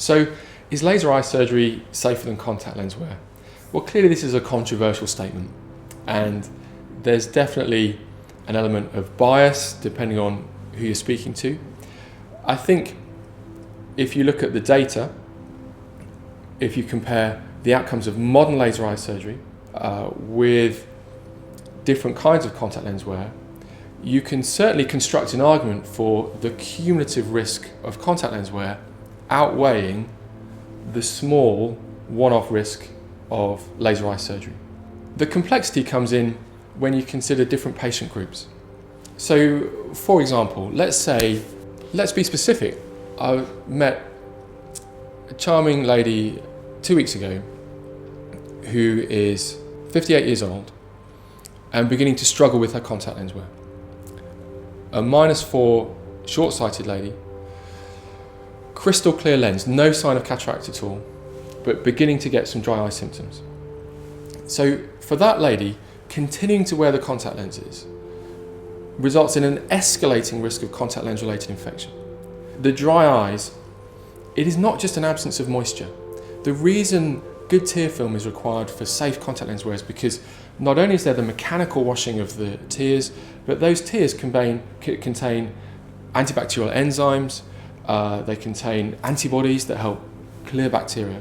So, is laser eye surgery safer than contact lens wear? Well, clearly this is a controversial statement, and there's definitely an element of bias depending on who you're speaking to. I think if you look at the data, if you compare the outcomes of modern laser eye surgery with different kinds of contact lens wear, you can certainly construct an argument for the cumulative risk of contact lens wear outweighing the small one-off risk of laser eye surgery. The complexity comes in when you consider different patient groups. So, for example, let's be specific. I met a charming lady 2 weeks ago who is 58 years old and beginning to struggle with her contact lens wear. A -4 short-sighted lady, crystal clear lens, no sign of cataract at all, but beginning to get some dry eye symptoms. So for that lady, continuing to wear the contact lenses results in an escalating risk of contact lens related infection. The dry eyes, it is not just an absence of moisture. The reason good tear film is required for safe contact lens wear is because not only is there the mechanical washing of the tears, but those tears contain antibacterial enzymes, they contain antibodies that help clear bacteria.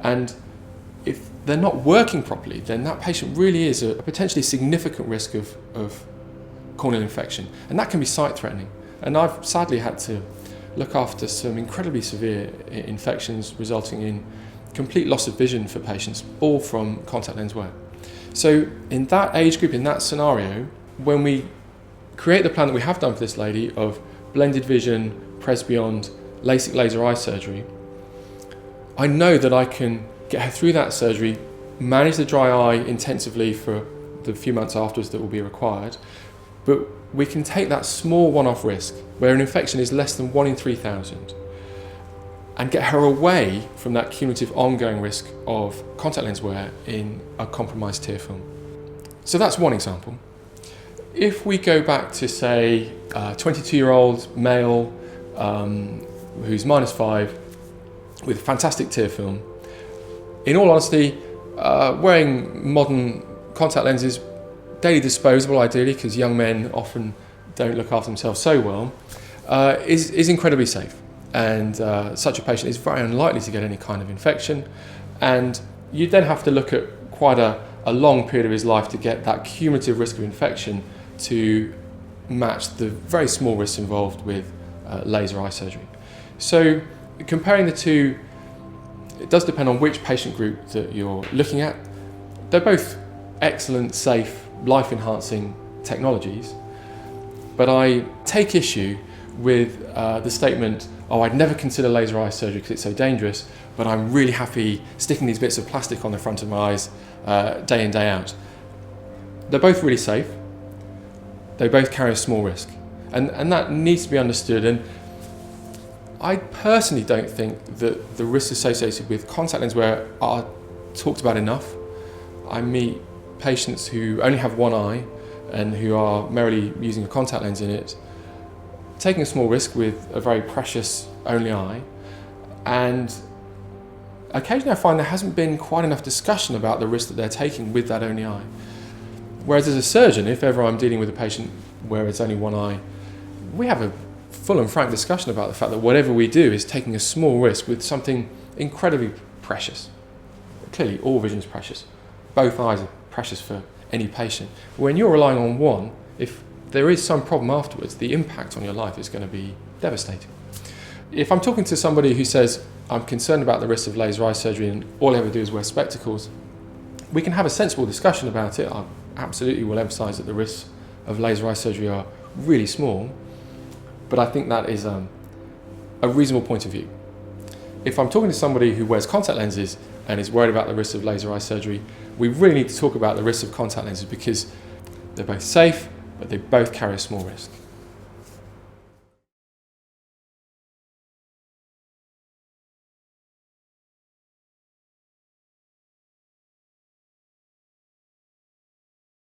And if they're not working properly, then that patient really is a potentially significant risk of corneal infection. And that can be sight-threatening. And I've sadly had to look after some incredibly severe infections resulting in complete loss of vision for patients, all from contact lens wear. So in that age group, in that scenario, when we create the plan that we have done for this lady of blended vision, Presbyond, LASIK laser eye surgery, I know that I can get her through that surgery, manage the dry eye intensively for the few months afterwards that will be required, but we can take that small one-off risk where an infection is less than 1 in 3,000 and get her away from that cumulative ongoing risk of contact lens wear in a compromised tear film. So that's one example. If we go back to, say, a 22-year-old male who's -5 with fantastic tear film, in all honesty, wearing modern contact lenses, daily disposable ideally, because young men often don't look after themselves so well, is incredibly safe. And such a patient is very unlikely to get any kind of infection. And you then have to look at quite a long period of his life to get that cumulative risk of infection to match the very small risks involved with laser eye surgery. So comparing the two, it does depend on which patient group that you're looking at. They're both excellent, safe, life-enhancing technologies, but I take issue with the statement, oh, I'd never consider laser eye surgery because it's so dangerous, but I'm really happy sticking these bits of plastic on the front of my eyes day in, day out. They're both really safe. They both carry a small risk. And that needs to be understood. And I personally don't think that the risks associated with contact lens wear are talked about enough. I meet patients who only have one eye and who are merely using a contact lens in it, taking a small risk with a very precious only eye, and occasionally I find there hasn't been quite enough discussion about the risk that they're taking with that only eye. Whereas as a surgeon, if ever I'm dealing with a patient where it's only one eye, we have a full and frank discussion about the fact that whatever we do is taking a small risk with something incredibly precious. Clearly, all vision is precious. Both eyes are precious for any patient. But when you're relying on one, if there is some problem afterwards, the impact on your life is going to be devastating. If I'm talking to somebody who says, I'm concerned about the risk of laser eye surgery and all I ever do is wear spectacles, we can have a sensible discussion about it. I absolutely will emphasise that the risks of laser eye surgery are really small, but I think that is a reasonable point of view. If I'm talking to somebody who wears contact lenses and is worried about the risk of laser eye surgery, we really need to talk about the risk of contact lenses because they're both safe, but they both carry a small risk.